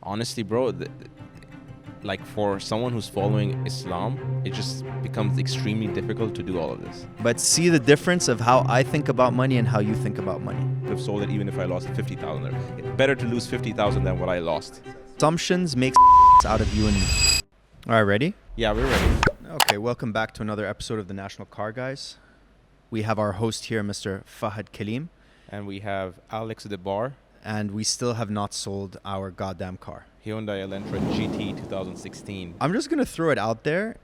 Honestly, bro, like for someone who's following Islam, it just becomes extremely difficult to do all of this. But see the difference of how I think about money and how you think about money. I've sold it even if I lost 50,000 there. It's better to lose 50,000 than what I lost. Assumptions make out of you and me. All right, ready? Yeah, we're ready. Okay, welcome back to another episode of the National Car Guys. We have our host here, Mr. Fahad Kaleem. And we have Alex Debare. And we still have not sold our goddamn car. Hyundai Elantra GT 2016. I'm just going to throw it out there.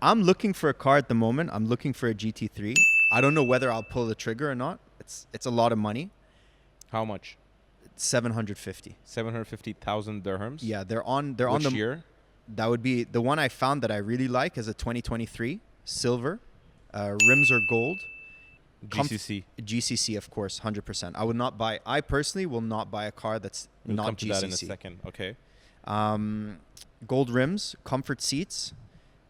I'm looking for a car at the moment. I'm looking for a GT3. I don't know whether I'll pull the trigger or not. It's a lot of money. How much? 750. 750,000 dirhams? Yeah, they're on the Which year? That would be the one I found that I really like is a 2023 silver. Rims are gold. GCC. GCC, of course, 100%. I personally will not buy a car that's We'll not come to GCC. that in a second. Okay. Gold rims, comfort seats,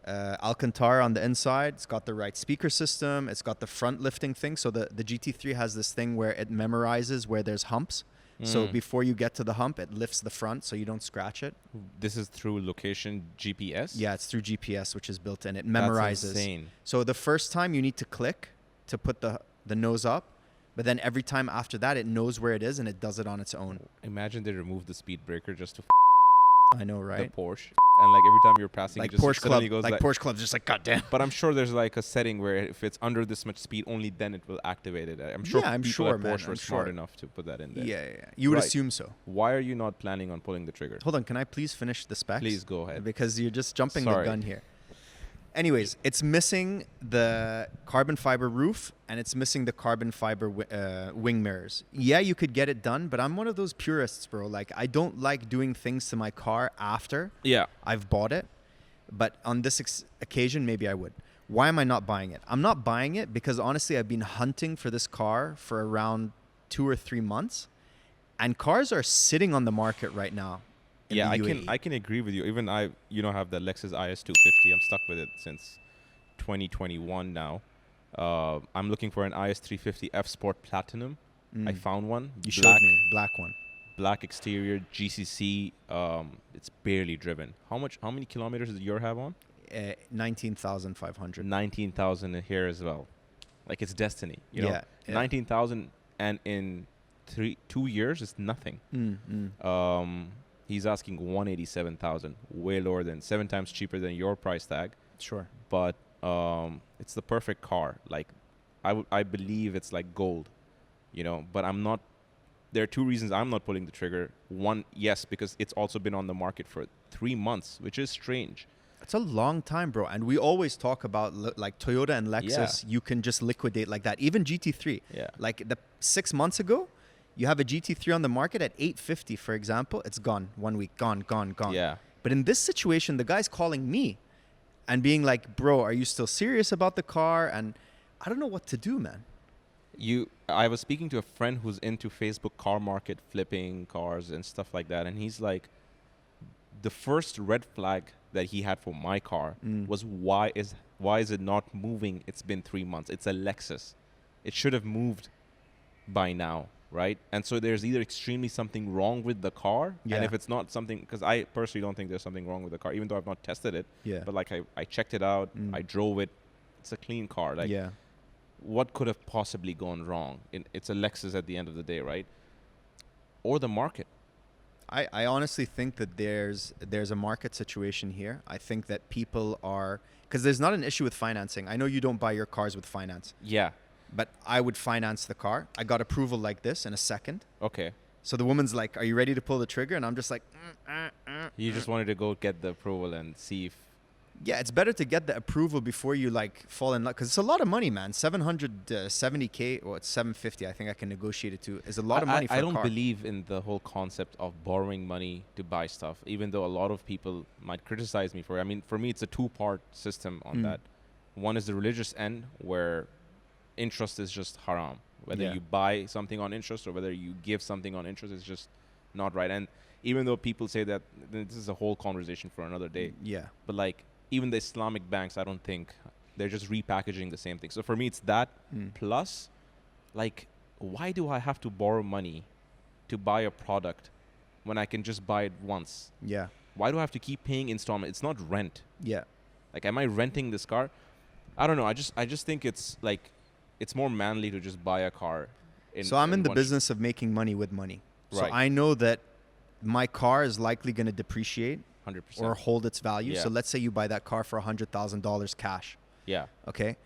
Alcantara on the inside. It's got the right speaker system. It's got the front lifting thing. So the GT3 has this thing where it memorizes where there's humps. So before you get to the hump, it lifts the front so you don't scratch it. This is through location GPS? Yeah, it's through GPS, which is built in. It memorizes. That's insane. So the first time you need to click to put the nose up, but then every time after that, it knows where it is and it does it on its own. Imagine they removed the speed breaker just to I know, right? the Porsche. And like every time you're passing, Like it just Porsche Club, suddenly goes like Porsche Club's just like, goddamn. But I'm sure there's like a setting where if it's under this much speed, only then it will activate it. I'm sure I'm people sure, at man, Porsche I'm were smart sure. enough to put that in there. Yeah. You would Right. assume so. Why are you not planning on pulling the trigger? Hold on, can I please finish the specs? Please go ahead. Because you're just jumping the Sorry. gun here. Anyways, it's missing the carbon fiber roof and it's missing the carbon fiber wing mirrors. Yeah, you could get it done, but I'm one of those purists, bro. Like, I don't like doing things to my car after Yeah. I've bought it. But on this occasion, maybe I would. Why am I not buying it? I'm not buying it because honestly, I've been hunting for this car for around 2 or 3 months. And cars are sitting on the market right now. Yeah, the UAE. I can agree with you. Even I, have the Lexus IS 250. I'm stuck with it since 2021 now. I'm looking for an IS 350 F Sport Platinum. I found one. You showed me. Black one. Black exterior, GCC. It's barely driven. How many kilometers does your have on? 19,500. 19,000 here as well. Like it's destiny. Yeah. 19,000 and in 2 years is nothing. He's asking 187,000, way lower than 7 times cheaper than your price tag. Sure. But it's the perfect car. Like I believe it's like gold, but I'm not. There are 2 reasons I'm not pulling the trigger. One, yes, because it's also been on the market for 3 months, which is strange. It's a long time, bro. And we always talk about like Toyota and Lexus, you can just liquidate like that. Even GT3. Yeah. Like 6 months ago, you have a GT3 on the market at 850, for example. It's gone. 1 week. Gone. Yeah. But in this situation, the guy's calling me and being like, bro, are you still serious about the car? And I don't know what to do, man. I was speaking to a friend who's into Facebook car market, flipping cars and stuff like that. And he's like, the first red flag that he had for my car was why is it not moving? It's been 3 months. It's a Lexus. It should have moved by now, right? And so there's either extremely something wrong with the car, Yeah. and if it's not something, because I personally don't think there's something wrong with the car, even though I've not tested it. Yeah. But like I checked it out, I drove it. It's a clean car. Like, Yeah. what could have possibly gone wrong? It's a Lexus at the end of the day, right? Or the market. I honestly think that there's a market situation here. I think that people are, because there's not an issue with financing. I know you don't buy your cars with finance, Yeah. but I would finance the car. I got approval like this in a second. Okay. So the woman's like, are you ready to pull the trigger? And I'm just like, You just wanted to go get the approval and see if... yeah, it's better to get the approval before you like fall in love. Because it's a lot of money, man. 770K, or it's 750, I think I can negotiate it to, is a lot of money for a I don't car. believe in the whole concept of borrowing money to buy stuff, even though a lot of people might criticize me for it. I mean, for me, it's a 2-part system on that. One is the religious end, where interest is just haram. Whether you buy something on interest or whether you give something on interest is just not right. And even though people say that, this is a whole conversation for another day. Yeah. But like, even the Islamic banks, I don't think they're just repackaging the same thing. So for me, it's that plus, like, why do I have to borrow money to buy a product when I can just buy it once? Yeah. Why do I have to keep paying installment? It's not rent. Yeah. Like, am I renting this car? I don't know. I just think it's like, it's more manly to just buy a car. So I'm in the one business of making money with money. So Right. I know that my car is likely going to depreciate 100%. or hold its value. Yeah. So let's say you buy that car for $100,000 cash. Yeah. Okay.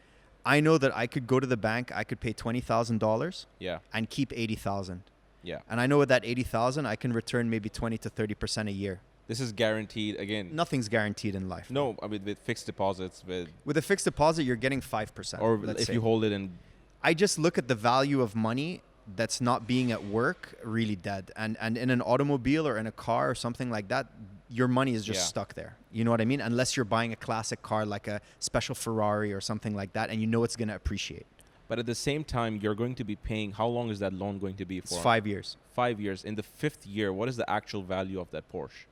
I know that I could go to the bank, I could pay $20,000 Yeah. and keep 80,000. Yeah. And I know with that 80,000, I can return maybe 20 to 30% a year. This is guaranteed again. Nothing's guaranteed in life. No, I mean, with fixed deposits, With a fixed deposit, you're getting 5%. or let's if say. you hold it in. I just look at the value of money that's not being at work really dead. And in an automobile or in a car or something like that, your money is just Yeah. stuck there. You know what I mean? Unless you're buying a classic car like a special Ferrari or something like that, and you know it's going to appreciate. But at the same time, you're going to be paying. How long is that loan going to be for? It's 5 years. 5 years. In the 5th year, what is the actual value of that Porsche?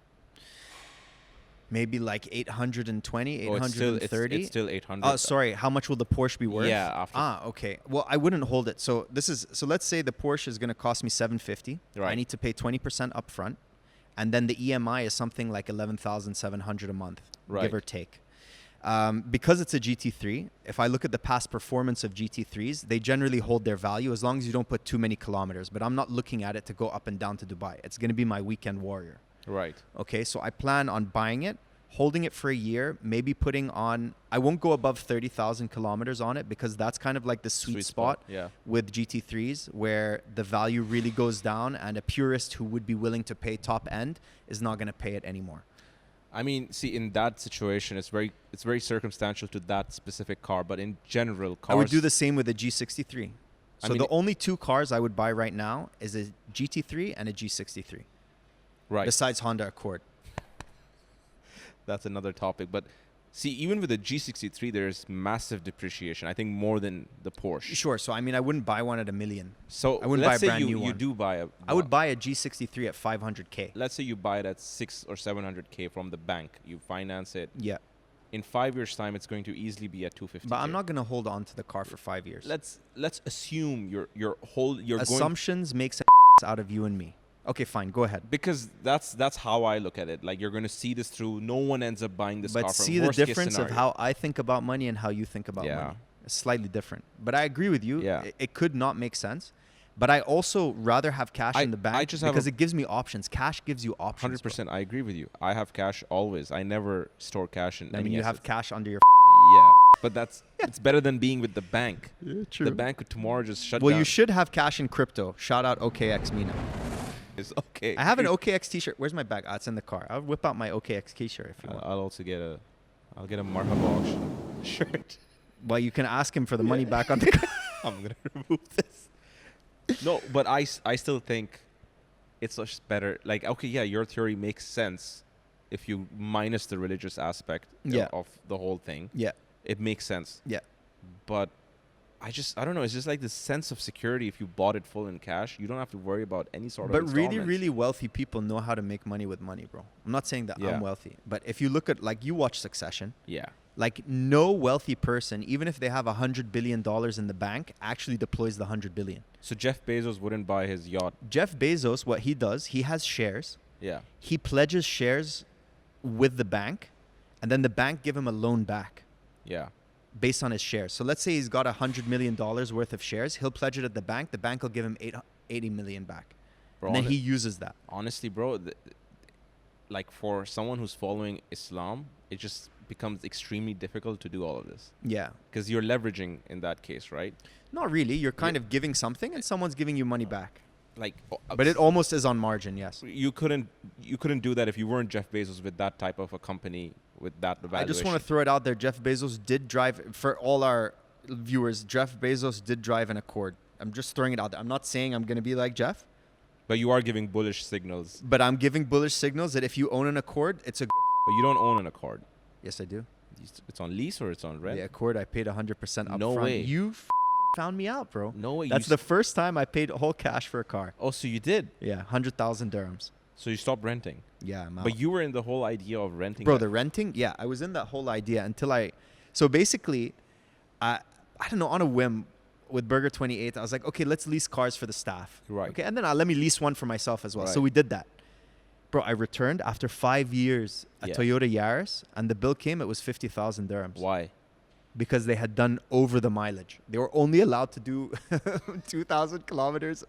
Maybe like 820, Oh, it's still 830. it's still 800. Sorry, how much will the Porsche be worth? Yeah, after. Okay. Well, I wouldn't hold it. So let's say the Porsche is going to cost me 750. I Right. need to pay 20% upfront, and then the EMI is something like 11,700 a month, Right. give or take. Because it's a GT3, if I look at the past performance of GT3s, they generally hold their value as long as you don't put too many kilometers. But I'm not looking at it to go up and down to Dubai. It's going to be my weekend warrior. Right. Okay, so I plan on buying it, holding it for a year, maybe putting on, I won't go above 30,000 kilometers on it because that's kind of like the sweet spot Yeah. with GT3s where the value really goes down and a purist who would be willing to pay top end is not going to pay it anymore. I mean, see, in that situation, it's very circumstantial to that specific car. But in general, cars. I would do the same with a G63. I So mean, the only two cars I would buy right now is a GT3 and a G63. Right. Besides Honda Accord. That's another topic. But see, even with the G63, there's massive depreciation. I think more than the Porsche. Sure. So I mean, I wouldn't buy one at $1 million. So I wouldn't let's buy a say brand new you one. do buy a. I would buy a G63 at 500K. Let's say you buy it at 600 or 700K from the bank. You finance it. Yeah. In 5 years' time, it's going to easily be at 250. But I'm not going to hold on to the car for 5 years. Let's assume you're going. Assumptions makes out of you and me. Okay, fine. Go ahead. Because that's how I look at it. Like, you're going to see this through. No one ends up buying this car But from see the worst case difference of scenario. how I think about money and how you think about Yeah. money. It's slightly different. But I agree with you. Yeah. It could not make sense. But I also rather have cash in the bank just have because it gives me options. Cash gives you options. 100%. I agree with you. I have cash always. I never store cash in. I mean, you yes, have it's- cash under your. Yeah, but it's better than being with the bank. Yeah, The bank could tomorrow just shut Well, down. you should have cash in crypto. Shout out OKX Mina. It's okay. I have an OKX t-shirt. Where's my bag? It's in the car. I'll whip out my OKX t-shirt if you want. I'll also get a Marhaba auction shirt. Well, you can ask him for the money back on the car. I'm gonna remove this. No, but I still think it's just better. Like, okay, yeah, your theory makes sense if you minus the religious aspect Yeah. of the whole thing. Yeah. It makes sense. Yeah. But I don't know. It's just like this sense of security. If you bought it full in cash, you don't have to worry about any sort of But really, installments. really wealthy people know how to make money with money, bro. I'm not saying that Yeah. I'm wealthy. But if you look at, like, you watch Succession, Yeah. like, no wealthy person, even if they have $100 billion in the bank, actually deploys the $100 billion. So Jeff Bezos wouldn't buy his yacht. Jeff Bezos, what he does, he has shares. Yeah. He pledges shares with the bank, and then the bank give him a loan back Yeah. based on his shares. So let's say he's got $100 million worth of shares. He'll pledge it at the bank. The bank will give him $80 million back. Bro, And then he uses that. honestly, bro, like, for someone who's following Islam, it just becomes extremely difficult to do all of this Yeah. because you're leveraging in that case, right? Not really. You're kind of giving something and someone's giving you money back. Like, But it almost is on margin, yes. you couldn't do that if you weren't Jeff Bezos with that type of a company with that valuation. I just want to throw it out there. Jeff Bezos did drive, for all our viewers, Jeff Bezos did drive an Accord. I'm just throwing it out there. I'm not saying I'm going to be like Jeff, But you are giving bullish signals. but I'm giving bullish signals that if you own an Accord, it's a... But you don't own an Accord. Yes, I do. It's on lease or it's on rent? The Accord, I paid 100% upfront. No way. You found me out, bro. No way. That's the first time I paid whole cash for a car. Oh, so you did. Yeah, 100,000 dirhams. So you stopped renting. Yeah, I'm out. But you were in the whole idea of renting. Bro, that. the renting, yeah, I was in that whole idea until so basically, I don't know, on a whim with Burger 28, I was like, okay, let's lease cars for the staff. Right. Okay, and then let me lease one for myself as well. So Right. we did that. Bro, I returned after 5 years a Yeah. Toyota Yaris, and the bill came, it was 50,000 dirhams. Why? Because they had done over the mileage. They were only allowed to do 2,000 kilometers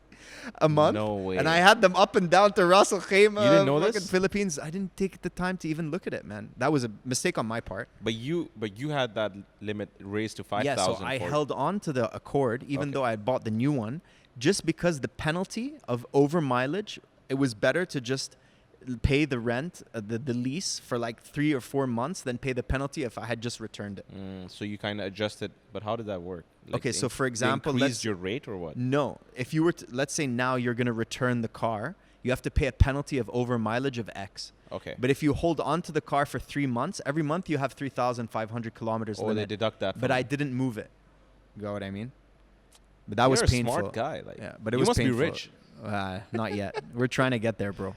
a month. No way. And I had them up and down to Ras Al Khaimah, You didn't know fucking this? Philippines. I didn't take the time to even look at it, man. That was a mistake on my part. But you had that limit raised to 5,000. Yeah, so I held on to the Accord, even Okay. though I had bought the new one, just because the penalty of over mileage, it was better to just pay the rent, the lease for like 3 or 4 months than pay the penalty if I had just returned it. So you kind of adjusted, but how did that work? Like Okay, so for they example, increased your rate or what? No, if you were to, let's say now you're going to return the car, you have to pay a penalty of over mileage of X. Okay. But if you hold on to the car for 3 months, every month you have 3,500 kilometers Or they limit. deduct that. But from I it. didn't move it. You know what I mean? But that was You're a painful. smart guy. Like, Yeah, but it you was must painful. be rich. Not yet. We're trying to get there, bro.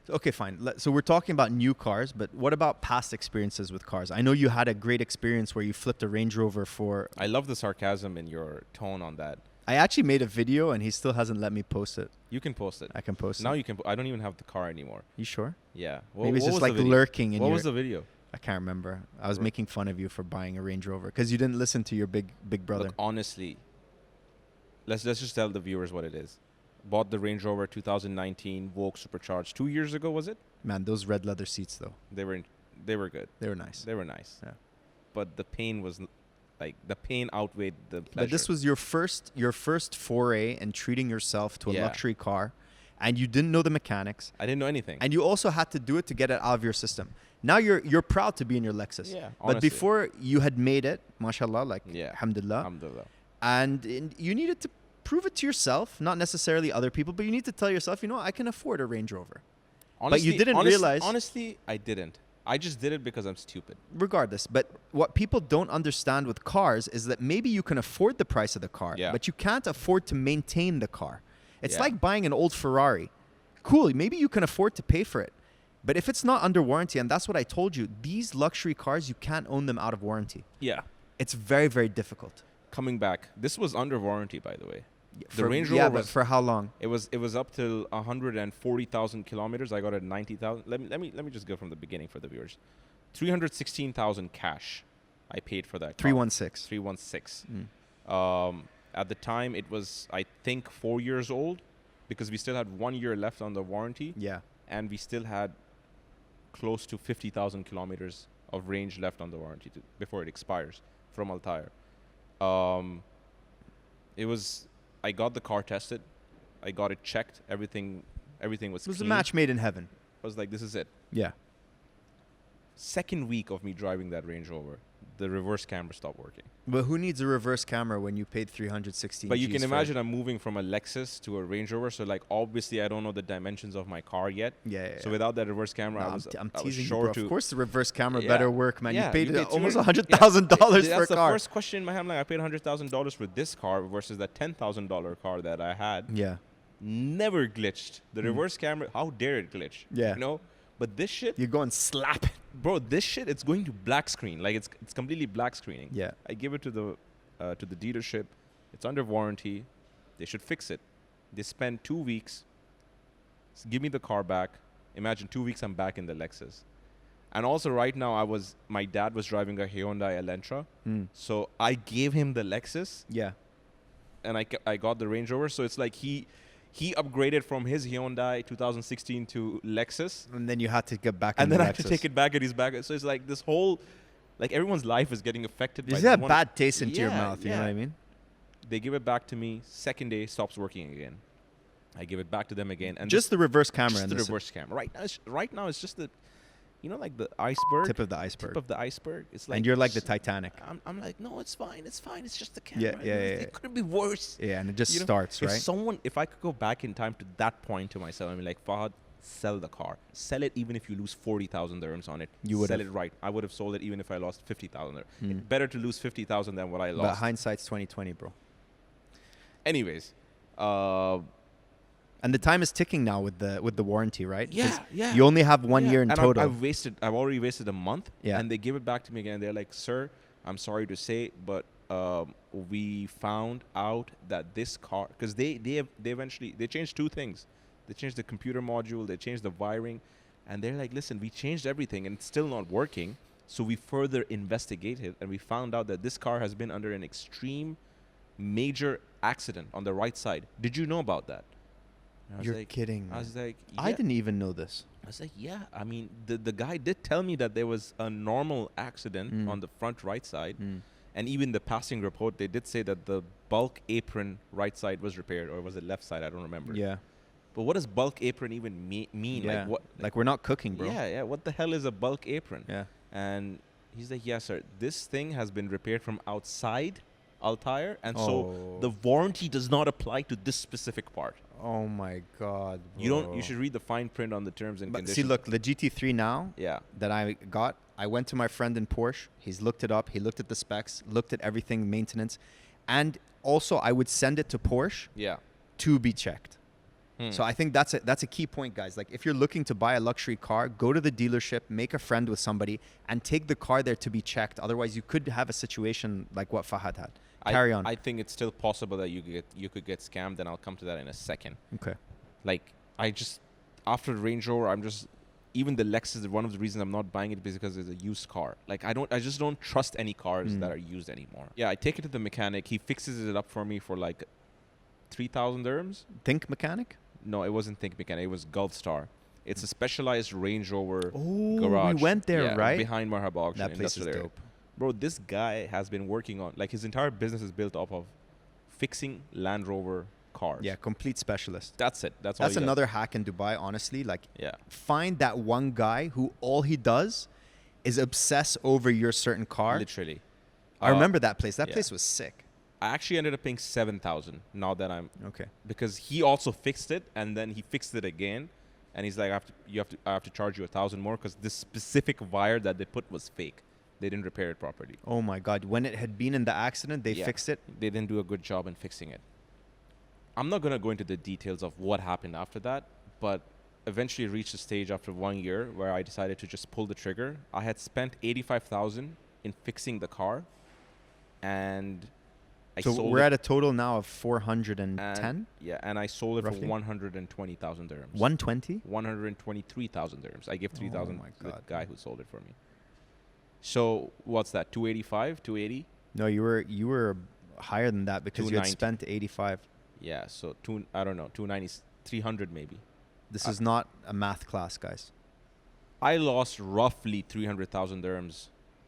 Okay, fine. So we're talking about new cars, but what about past experiences with cars? I know you had a great experience where you flipped a Range Rover for... I love the sarcasm in your tone on that. I actually made a video and he still hasn't let me post it. You can post it. I can post Now it. you can. I don't even have the car anymore. You sure? Yeah. Maybe it's what just was like the video? lurking in What your... was the video? I can't remember. I was Bro. making fun of you for buying a Range Rover because you didn't listen to your big brother. Look, honestly, let's just tell the viewers what it is. Bought the Range Rover 2019 Vogue Supercharged 2 years ago, was it? Man, those red leather seats though, They were good. they were nice. They were nice. Yeah. But the pain was like the pain outweighed the pleasure. But this was your first foray in treating yourself to a Yeah. luxury car, and you didn't know the mechanics, I didn't know anything. and you also had to do it to get it out of your system. Now you're proud to be in your Lexus. Yeah, But honestly. before you had made it, mashallah, like Yeah. alhamdulillah, Alhamdulillah. and you needed to prove it to yourself, not necessarily other people, but you need to tell yourself, you know, I can afford a Range Rover. But you didn't realize- Honestly, I didn't. I just did it because I'm stupid. Regardless, but what people don't understand with cars is that maybe you can afford the price of the car, Yeah. but you can't afford to maintain the car. It's Yeah. like buying an old Ferrari. Cool, maybe you can afford to pay for it. But if it's not under warranty, and that's what I told you, these luxury cars, you can't own them out of warranty. Yeah. It's very, very difficult. Coming back, this was under warranty, by the way. The For- Range yeah, Rover but was for how long? it was up till 140,000 kilometers. I got it at 90,000. Let me just go from the beginning for the viewers. 316,000 cash. I paid for that. car. 316. 316. Mm. At the time, it was I think 4 years old, because we still had 1 year left on the warranty, Yeah. and we still had close to 50,000 kilometers of range left on the warranty before it expires from Altair. It was. I got the car tested. I got it checked. Everything was It was a clean. match made in heaven. I was like, this is it. Yeah. Second week of me driving that Range Rover, the reverse camera stopped working. But who needs a reverse camera when you paid 316 But you Gs can for it? imagine I'm moving from a Lexus to a Range Rover, so like obviously I don't know the dimensions of my car yet. Yeah. So without that reverse camera, No, I was I'm I was teasing you, sure bro. to. Of course, the reverse camera Yeah. better work, man. Yeah, you paid almost $200,000 $100,000 for a That's the car. first question in my head. I'm like, I paid $100,000 for this car versus that $10,000 car that I had. Yeah. Never glitched. The reverse camera, how dare it glitch? Yeah. You know? But this shit, You go and slap it. bro, this shit, it's going to black screen. Like it's completely black screening. Yeah. I give it to the dealership. It's under warranty. They should fix it. They spend 2 weeks. Give me the car back. Imagine 2 weeks I'm back in the Lexus. And also right now my dad was driving a Hyundai Elantra. Mm. So I gave him the Lexus Yeah. and I got the Range Rover. So it's like he upgraded from his Hyundai 2016 to Lexus. And then you had to get back in And the then I had to Lexus. take it back and he's back. So it's like this whole, like everyone's life is getting affected by You this have one. bad taste into your Yeah, mouth, you know yeah. what I mean? They give it back to me. Second day, stops working again. I give it back to them again. And Just the reverse camera. just and the this reverse camera. Right now, it's just the, like the iceberg. tip of the iceberg. Tip of the iceberg. It's like and you're like the s- Titanic. I'm like, no, it's fine. It's fine. It's just the camera. Yeah. It couldn't be worse. Yeah, and it just You know, starts, right? If I could go back in time to that point to myself, I mean, like, Fahad, sell the car. Sell it even if you lose 40,000 dirhams on it. You would've. Sell it right. I would have sold it even if I lost 50,000 dirhams. Mm. Better to lose 50,000 than what I But lost. hindsight's 2020, bro. Anyways, And the time is ticking now with the warranty, right? 'Cause yeah. You only have 1 Yeah, year in and total. I've already wasted a month. Yeah. And they give it back to me again. They're like, sir, I'm sorry to say, but we found out that this car, because they eventually changed two things. They changed the computer module. They changed the wiring. And they're like, listen, we changed everything and it's still not working. So we further investigated and we found out that this car has been under an extreme major accident on the right side. Did you know about that? And I was You're like, kidding. I was like, yeah. I didn't even know this. I was like, yeah. I mean, the guy did tell me that there was a normal accident on the front right side. And even the passing report, they did say that the bulk apron right side was repaired, or was it left side? I don't remember. Yeah. But what does bulk apron even mean? Yeah. Like what? Like we're not cooking, bro. Yeah, yeah. What the hell is a bulk apron? Yeah. And he's like, yeah, sir. This thing has been repaired from outside Altair, and so the warranty does not apply to this specific part. Oh my God, bro. You don't. You should read the fine print on the terms and But conditions. see, look, the GT3 now Yeah. that I got, I went to my friend in Porsche. He's looked it up. He looked at the specs, looked at everything, maintenance. And also, I would send it to Porsche Yeah. to be checked. So I think that's a key point, guys. Like if you're looking to buy a luxury car, go to the dealership, make a friend with somebody, and take the car there to be checked. Otherwise, you could have a situation like what Fahad had. Carry on. I think it's still possible that you could get scammed, and I'll come to that in a second. Okay. Like I just after Range Rover, I'm just even the Lexus. One of the reasons I'm not buying it is because it's a used car. Like I just don't trust any cars that are used anymore. Yeah, I take it to the mechanic. He fixes it up for me for like 3,000 dirhams. Think mechanic? No, it wasn't Think Mechanic. It was Gulf Star. It's a specialized Range Rover Oh, garage. we went there, Yeah, right? behind Marhaba Auction. That place is industrial area. dope. Bro, this guy has been working on, like his entire business is built off of fixing Land Rover cars. Yeah, complete specialist. That's it. That's all That's he does. another hack in Dubai, honestly. Like, Yeah. find that one guy who all he does is obsess over your certain car. Literally. I remember that place. That yeah. place was sick. I actually ended up paying 7,000 now that I'm Okay. because he also fixed it and then he fixed it again, and he's like, I have to charge you 1,000 more because this specific wire that they put was fake. They didn't repair it properly. Oh my God. When it had been in the accident, they Yeah. fixed it. They didn't do a good job in fixing it. I'm not gonna go into the details of what happened after that, but eventually reached a stage after 1 year where I decided to just pull the trigger. I had spent 85,000 in fixing the car, and I So sold we're it. at a total now of 410? And, yeah, and I sold it Roughly? for 120,000 dirhams. 120? 123,000 dirhams. I gave 3,000 my to the God. guy who sold it for me. So what's that? 285, 280? No, you were higher than that because you had 290. spent 85. Yeah. So I don't know, 290, 300 maybe. This is not a math class, guys. I lost roughly 300,000 dirhams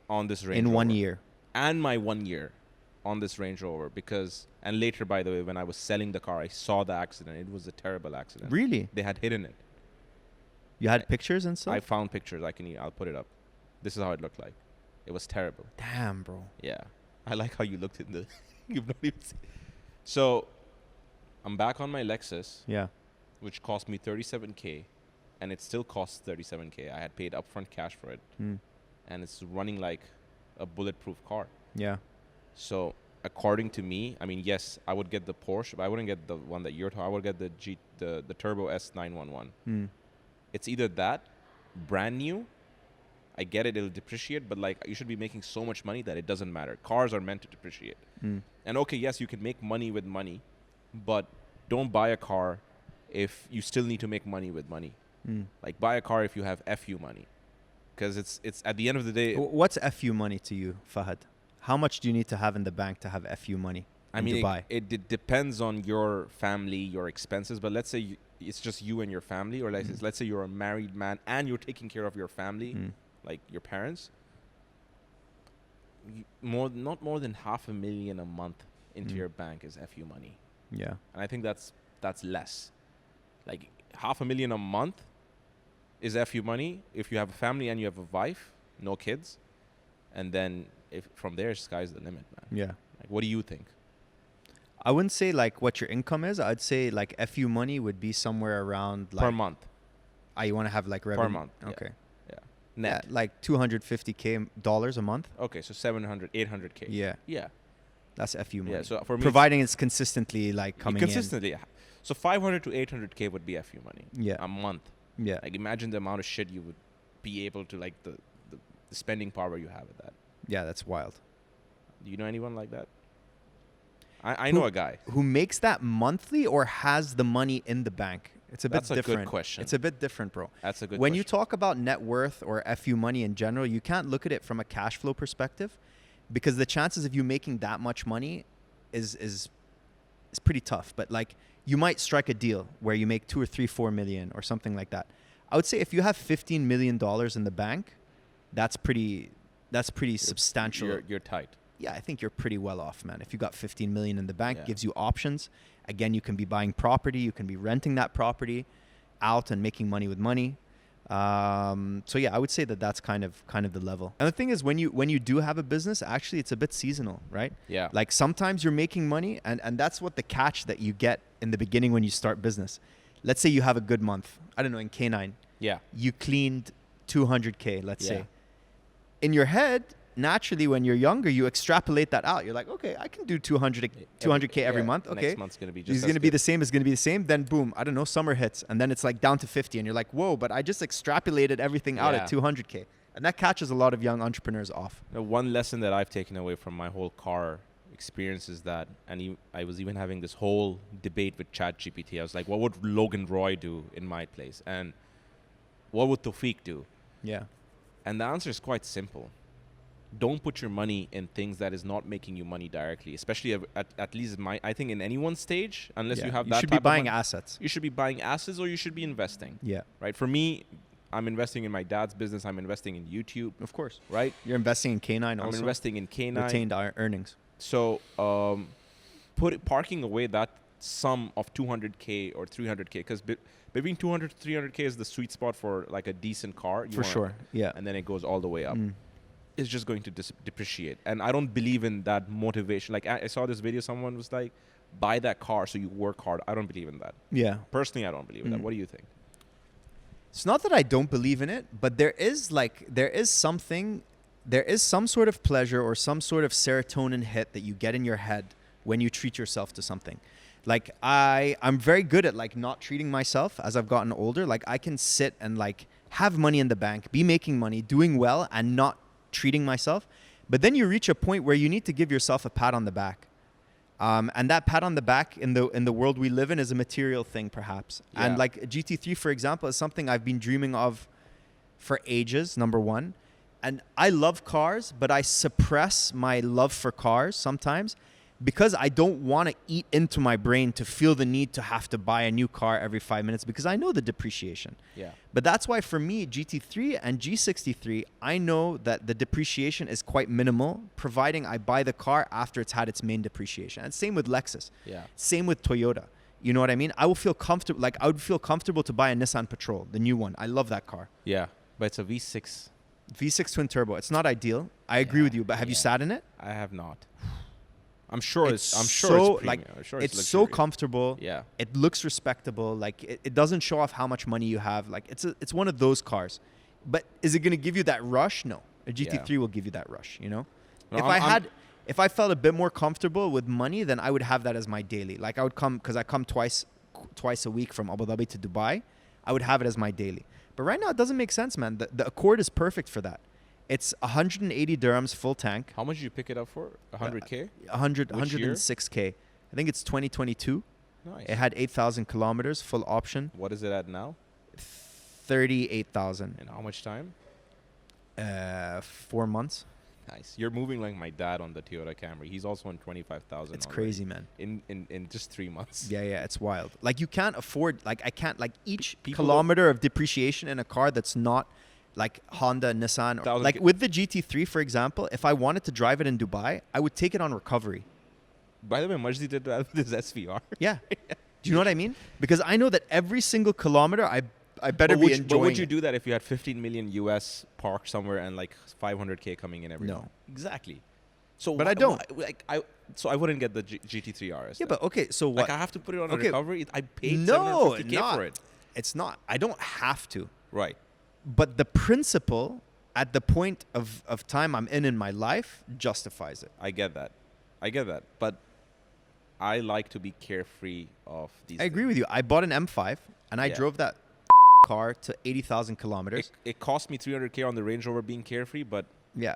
on this Range In Rover. 1 year. And my 1 year on this Range Rover because, and later, by the way, when I was selling the car, I saw the accident. It was a terrible accident. Really? They had hidden it. You had pictures and stuff? I found pictures. I'll put it up. This is how it looked like. It was terrible. Damn, bro. Yeah. I like how you looked in the, you've not even seen. So I'm back on my Lexus, Yeah. which cost me 37K, and it still costs 37K. I had paid upfront cash for it, Mm. and it's running like a bulletproof car. Yeah. So according to me, I mean, yes, I would get the Porsche, but I wouldn't get the one that you're talking. I would get the Turbo S911. Mm. It's either that, brand new. I get it, it'll depreciate, but like you should be making so much money that it doesn't matter. Cars are meant to depreciate. Mm. And okay, yes, you can make money with money, but don't buy a car if you still need to make money with money. Mm. Like buy a car if you have FU money. Because it's at the end of the day, What's FU money to you, Fahad? How much do you need to have in the bank to have FU money in Dubai? it depends on your family, your expenses. But let's say it's just you and your family, or let's say you're a married man and you're taking care of your family, like your parents. Not more than $500,000 a month into your bank is FU money, Yeah. and I think that's less. Like $500,000 a month is FU money if you have a family and you have a wife, no kids, and then if from there sky's the limit, man. Yeah. Like, what do you think? I wouldn't say like what your income is. I'd say like FU money would be somewhere around like Per month. you want to have like revenue month, yeah. Okay. Net. Yeah, like $250K a month. Okay, so 700, 800K. Yeah. Yeah. That's FU money. Yeah. So for me, providing it's consistently like coming consistently. Yeah. So 500 to 800K would be FU money. Yeah. A month. Yeah. Like imagine the amount of shit you would be able to, like the spending power you have with that. Yeah, that's wild. Do you know anyone like that? I know a guy. Who makes that monthly or has the money in the bank? It's a bit That's a different. good question. It's a bit different, bro. That's a good When question. you talk about net worth or FU money in general, you can't look at it from a cash flow perspective, because the chances of you making that much money is pretty tough. But like, you might strike a deal where you make 2 or 3, 4 million or something like that. I would say if you have $15 million in the bank, that's pretty substantial. You're tight. Yeah, I think you're pretty well off, man. If you got 15 million in the bank, Yeah. gives you options. Again, you can be buying property, you can be renting that property out and making money with money. So yeah, I would say that that's kind of the level. And the thing is, when you do have a business, actually it's a bit seasonal, right? Yeah. Like sometimes you're making money, and that's what the catch that you get in the beginning when you start business. Let's say you have a good month. I don't know, in K9, Yeah. you cleaned 200K, let's Yeah. say. In your head, naturally, when you're younger, you extrapolate that out. You're like, okay, I can do 200K every Yeah, month. Okay, Next month's gonna be just. it's going to be the same. It's going to be the same. Then boom, I don't know, summer hits, and then it's like down to 50, and you're like, whoa! But I just extrapolated everything out Yeah. at 200K, and that catches a lot of young entrepreneurs off. One lesson that I've taken away from my whole car experience is that, I was even having this whole debate with ChatGPT. I was like, what would Logan Roy do in my place, and what would Tawfiq do? Yeah, And the answer is quite simple. Don't put your money in things that is not making you money directly, especially at least I think in anyone's stage, unless yeah. you have You that should type be buying of money, assets. you should be buying assets or you should be investing. Yeah, Right? For me, I'm investing in my dad's business. I'm investing in YouTube. of course. Right? You're investing in K9 I'm also. investing in K9. Retained earnings. So parking away that sum of 200K or 300K, because between 200 to 300K is the sweet spot for like a decent car. For sure. Yeah. And then it goes all the way up. Mm. It's just going to depreciate. And I don't believe in that motivation. Like I saw this video, someone was like, buy that car so you work hard. I don't believe in that. Yeah. Personally, I don't believe in that. What do you think? It's not that I don't believe in it, but there is some sort of pleasure or some sort of serotonin hit that you get in your head when you treat yourself to something. Like I'm very good at like not treating myself as I've gotten older. Like I can sit and like have money in the bank, be making money, doing well, and not treating myself. But then you reach a point where you need to give yourself a pat on the back. And that pat on the back in the world we live in is a material thing, perhaps. Yeah. And like a GT3, for example, is something I've been dreaming of for ages, number one. And I love cars, but I suppress my love for cars sometimes because I don't want to eat into my brain to feel the need to have to buy a new car every 5 minutes, because I know the depreciation. Yeah. But that's why for me, GT3 and G63, I know that the depreciation is quite minimal, providing I buy the car after it's had its main depreciation. And same with Lexus. Yeah. Same with Toyota. You know what I mean? I will feel comfortable. Like I would feel comfortable to buy a Nissan Patrol, the new one. I love that car. Yeah. But it's a V6. V6 twin turbo. It's not ideal. I agree with you. But have you sat in it? I have not. I'm sure it's so, it's premium. like I'm sure it's so luxurious. comfortable. Yeah. It looks respectable. Like it doesn't show off how much money you have. Like it's one of those cars. But is it going to give you that rush? No. A GT3 will give you that rush, you know? No, If I felt a bit more comfortable with money, then I would have that as my daily. Like I would come, because I come twice a week from Abu Dhabi to Dubai. I would have it as my daily. But right now it doesn't make sense, man. The Accord is perfect for that. It's 180 dirhams full tank. How much did you pick it up for? 100K? 106K. I think it's 2022. Nice. It had 8,000 kilometers, full option. What is it at now? 38,000. And how much time? 4 months. Nice. You're moving like my dad on the Toyota Camry. He's also on 25,000. It's already. crazy, man. In just 3 months. Yeah, it's wild. Like you can't afford, like I can't, like each People kilometer of depreciation in a car that's not like Honda, Nissan, or, 1,000 like with the GT3, for example, if I wanted to drive it in Dubai, I would take it on recovery. By the way, Majdi did that with his SVR. Yeah. Do you know what I mean? Because I know that every single kilometer I better be enjoying But would you it. do that if you had 15 million US parked somewhere and like 500K coming in every No. month? Exactly. So But I don't. So I wouldn't get the GT3 RS. Yeah, then. but okay, so what? Like I have to put it on a Okay. recovery. I paid No, 750K not. for it. It's not. I don't have to. Right. But the principle at the point of time I'm in my life justifies it. I get that. But I like to be carefree of these. I agree with you. I bought an M5 and I Yeah. drove that car to 80,000 kilometers. It cost me 300K on the Range Rover being carefree, but Yeah.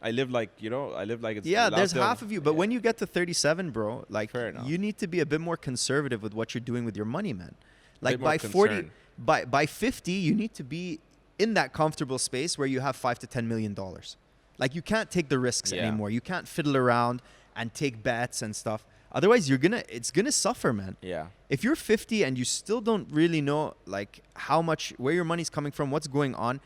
I live like it's Yeah, there's allowed to- half of you. But yeah. when you get to 37, bro, like Fair enough. you need to be a bit more conservative with what you're doing with your money, man. Like Bit more by 40, concern. by 50, you need to be in that comfortable space where you have $5 to $10 million. Like you can't take the risks Yeah. anymore. You can't fiddle around and take bets and stuff. Otherwise, it's gonna suffer, man. Yeah. If you're 50 and you still don't really know like how much, where your money's coming from, what's going on,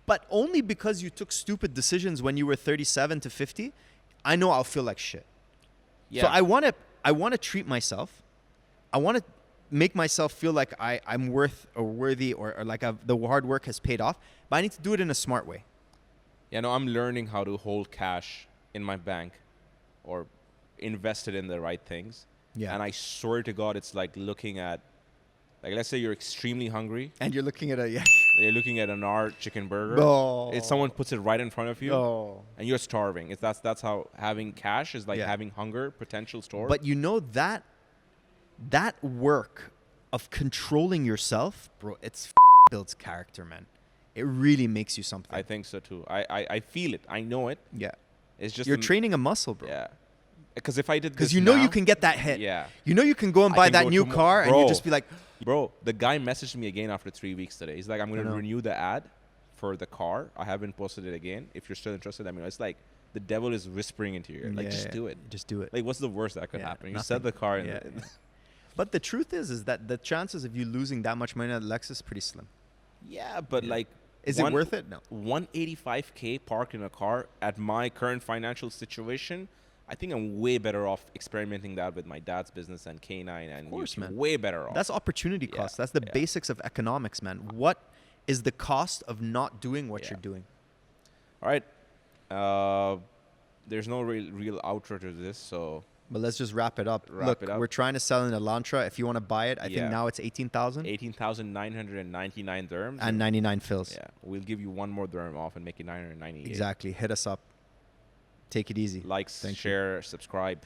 but only because you took stupid decisions when you were 37 to 50, I know I'll feel like shit. Yeah. So I want to treat myself. I want to make myself feel like I'm worth or worthy or like the hard work has paid off, but I need to do it in a smart way. Yeah, no, I'm learning how to hold cash in my bank or invest it in the right things. Yeah. And I swear to God, it's like looking at, like, let's say you're extremely hungry. And you're looking at You're looking at an R chicken burger. No. If someone puts it right in front of you, No. and you're starving. That's how having cash is like Yeah. having hunger potential stored. But you know that work of controlling yourself, bro, it's builds character, man. It really makes you something. I think so too. I feel it. I know it. Yeah. It's just You're training a muscle, bro. Yeah. Because if I did this Because you know now, you can get that hit. Yeah. You know you can go and I buy can that go new to car and bro. you just be like, Bro, the guy messaged me again after 3 weeks today. He's like, I'm going I to know. renew the ad for the car. I haven't posted it again. If you're still interested, I mean, it's like the devil is whispering into your ear. Like, yeah, just yeah. do it. Just do it. Like, what's the worst that could Yeah, happen? You nothing. set the car in. Yeah, the, yeah. But the truth is that the chances of you losing that much money at Lexus is pretty slim. yeah, but Yeah. like, Is it worth it? No. 185K parked in a car at my current financial situation. I think I'm way better off experimenting that with my dad's business and K9 and Of course, YouTube. man. Way better off. That's opportunity Yeah, cost. That's the yeah. basics of economics, man. What is the cost of not doing what Yeah. you're doing? All right. There's no real outro to this, so But let's just wrap it up. Wrap Look, it up. we're trying to sell an Elantra. If you want to buy it, I Yeah. think now it's 18,000 18,999 dirhams. and 99 fills. Yeah, we'll give you one more dirham off and make it 998. Exactly. Hit us up. Take it easy. Likes, Thank you. share, subscribe.